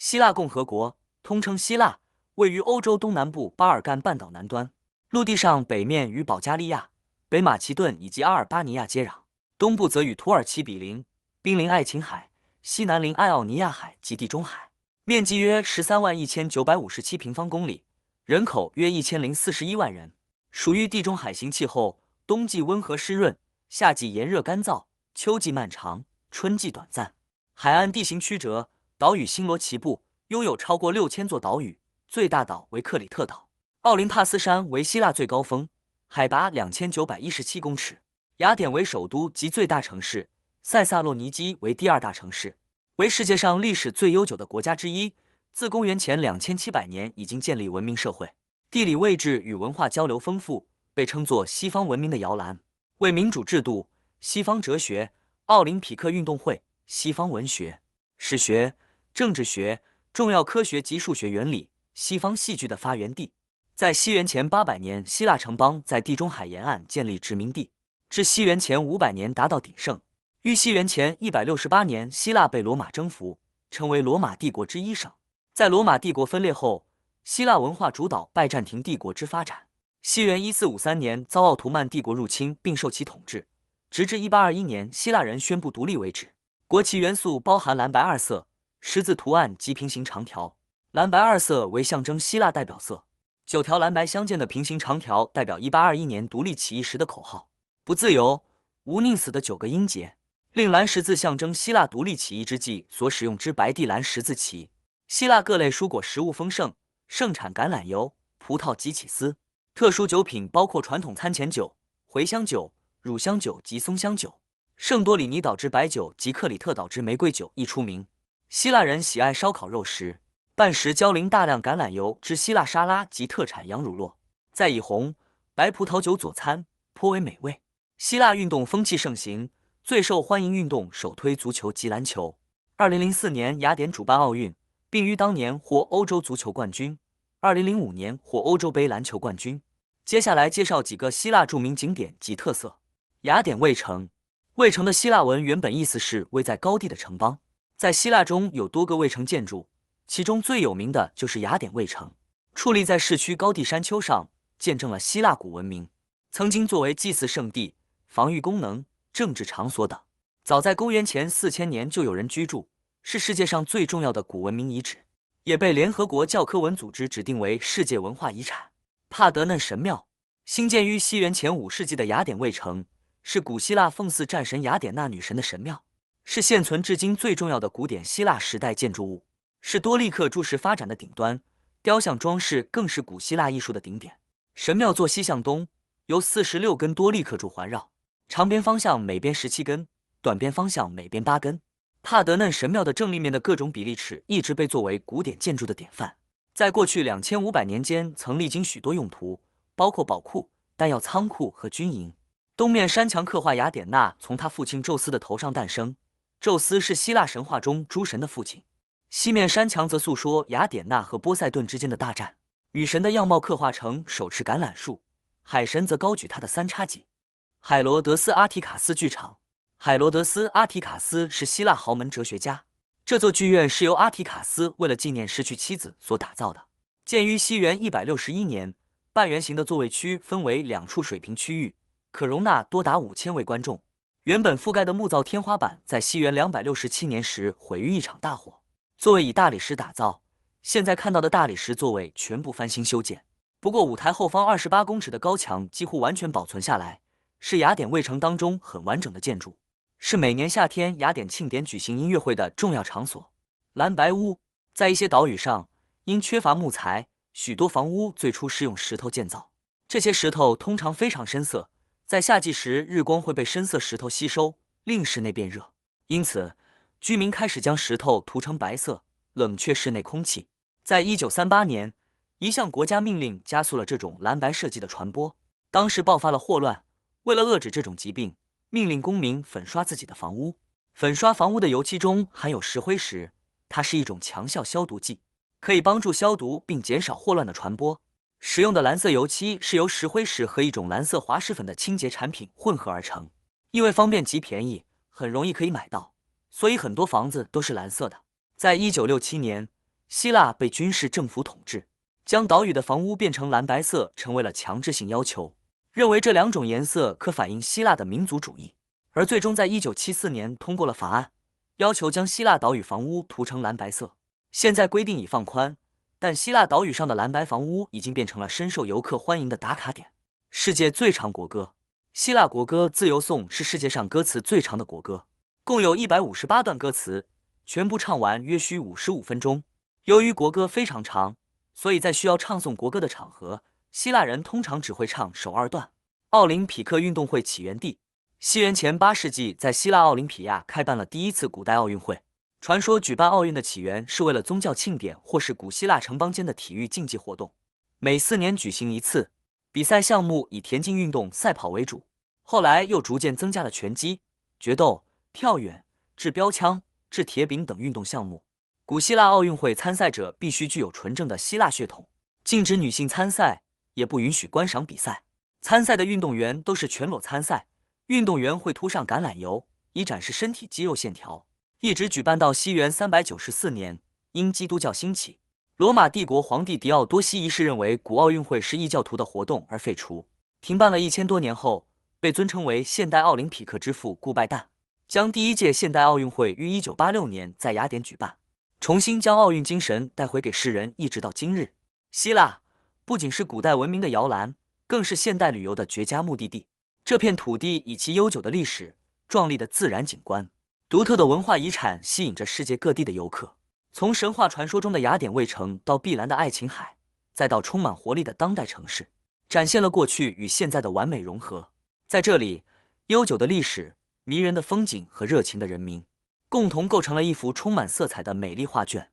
希腊共和国，通称希腊，位于欧洲东南部巴尔干半岛南端，陆地上北面与保加利亚、北马其顿以及阿尔巴尼亚接壤，东部则与土耳其比邻，濒临爱琴海，西南临爱奥尼亚海及地中海，面积约131957平方公里，人口约1041万人，属于地中海型气候，冬季温和湿润，夏季炎热干燥，秋季漫长，春季短暂。海岸地形曲折，岛屿星罗棋布，拥有超过6000座岛屿，最大岛为克里特岛。奥林帕斯山为希腊最高峰，海拔2917公尺。雅典为首都及最大城市，塞萨洛尼基为第二大城市，为世界上历史最悠久的国家之一。自公元前2700年已经建立文明社会，地理位置与文化交流丰富，被称作西方文明的摇篮。为民主制度、西方哲学、奥林匹克运动会、西方文学、史学、政治学、重要科学及数学原理、西方戏剧的发源地。在西元前800年，希腊城邦在地中海沿岸建立殖民地，至西元前500年达到鼎盛。于西元前168年，希腊被罗马征服，成为罗马帝国之一省。在罗马帝国分裂后，希腊文化主导拜占庭帝国之发展。西元1453年遭奥图曼帝国入侵并受其统治，直至1821年希腊人宣布独立为止。国旗元素包含蓝白二色、十字图案及平行长条。蓝白二色为象征希腊代表色，9条蓝白相间的平行长条代表1821年独立起义时的口号：不自由，无宁死的9个音节。另蓝十字象征希腊独立起义之际所使用之白地蓝十字旗。希腊各类蔬果食物丰盛，盛产橄榄油、葡萄及起司。特殊酒品包括传统餐前酒、茴香酒、乳香酒及松香酒。圣多里尼岛之白酒及克里特岛之玫瑰酒亦出名。希腊人喜爱烧烤肉食，拌食浇淋大量橄榄油之希腊沙拉及特产羊乳酪，再以红、白葡萄酒佐餐，颇为美味。希腊运动风气盛行，最受欢迎运动首推足球及篮球。2004年雅典主办奥运，并于当年获欧洲足球冠军，2005年获欧洲杯篮球冠军。接下来介绍几个希腊著名景点及特色。雅典卫城。卫城的希腊文原本意思是位在高地的城邦，在希腊中有多个卫城建筑，其中最有名的就是雅典卫城，矗立在市区高地山丘上，见证了希腊古文明，曾经作为祭祀圣地、防御功能、政治场所等。早在公元前4000年就有人居住，是世界上最重要的古文明遗址，也被联合国教科文组织指定为世界文化遗产。帕德嫩神庙，兴建于西元前5世纪的雅典卫城，是古希腊奉祀战神雅典娜女神的神庙，是现存至今最重要的古典希腊时代建筑物，是多利克柱式发展的顶端，雕像装饰更是古希腊艺术的顶点。神庙坐西向东，由46根多利克柱环绕，长边方向每边17根，短边方向每边8根。帕德嫩神庙的正立面的各种比例尺一直被作为古典建筑的典范，在过去2500年间曾历经许多用途，包括宝库、弹药仓库和军营。东面山墙刻画雅典娜从他父亲宙斯的头上诞生，宙斯是希腊神话中诸神的父亲。西面山墙则诉说雅典娜和波塞顿之间的大战，女神的样貌刻画成手持橄榄树，海神则高举他的三叉戟。海罗德斯阿提卡斯剧场。海罗德斯阿提卡斯是希腊豪门哲学家，这座剧院是由阿提卡斯为了纪念失去妻子所打造的，建于西元161年。半圆形的座位区分为2处水平区域，可容纳多达5000位观众。原本覆盖的木造天花板在西元267年时毁于一场大火，座位以大理石打造，现在看到的大理石座位全部翻新修建。不过舞台后方28公尺的高墙几乎完全保存下来，是雅典卫城当中很完整的建筑，是每年夏天雅典庆典举行音乐会的重要场所。蓝白屋。在一些岛屿上，因缺乏木材，许多房屋最初是用石头建造，这些石头通常非常深色，在夏季时日光会被深色石头吸收，令室内变热，因此居民开始将石头涂成白色，冷却室内空气。在1938年，一项国家命令加速了这种蓝白设计的传播。当时爆发了霍乱，为了遏制这种疾病，命令公民粉刷自己的房屋。粉刷房屋的油漆中含有石灰石，它是一种强效消毒剂，可以帮助消毒并减少霍乱的传播。使用的蓝色油漆是由石灰石和一种蓝色滑石粉的清洁产品混合而成，因为方便及便宜，很容易可以买到，所以很多房子都是蓝色的。在1967年，希腊被军事政府统治，将岛屿的房屋变成蓝白色成为了强制性要求，认为这两种颜色可反映希腊的民族主义，而最终在1974年通过了法案，要求将希腊岛屿房屋涂成蓝白色。现在规定已放宽，但希腊岛屿上的蓝白房屋已经变成了深受游客欢迎的打卡点。世界最长国歌，希腊国歌《自由颂》是世界上歌词最长的国歌，共有158段歌词，全部唱完约需55分钟。由于国歌非常长，所以在需要唱诵国歌的场合，希腊人通常只会唱首二段。奥林匹克运动会起源地，西元前8世纪，在希腊奥林匹亚开办了第一次古代奥运会。传说举办奥运的起源是为了宗教庆典或是古希腊城邦间的体育竞技活动，每4年举行一次。比赛项目以田径运动赛跑为主，后来又逐渐增加了拳击、决斗、跳远、掷标枪、掷铁饼等运动项目。古希腊奥运会参赛者必须具有纯正的希腊血统，禁止女性参赛，也不允许观赏比赛。参赛的运动员都是全裸参赛，运动员会涂上橄榄油，以展示身体肌肉线条。一直举办到西元394年，因基督教兴起，罗马帝国皇帝狄奥多西一世认为古奥运会是异教徒的活动而废除。停办了1000多年后，被尊称为现代奥林匹克之父顾拜旦，将第一届现代奥运会于1986年在雅典举办，重新将奥运精神带回给世人，一直到今日。希腊不仅是古代文明的摇篮，更是现代旅游的绝佳目的地。这片土地以其悠久的历史、壮丽的自然景观、独特的文化遗产吸引着世界各地的游客。从神话传说中的雅典卫城到碧蓝的爱琴海，再到充满活力的当代城市，展现了过去与现在的完美融合。在这里，悠久的历史、迷人的风景和热情的人民，共同构成了一幅充满色彩的美丽画卷。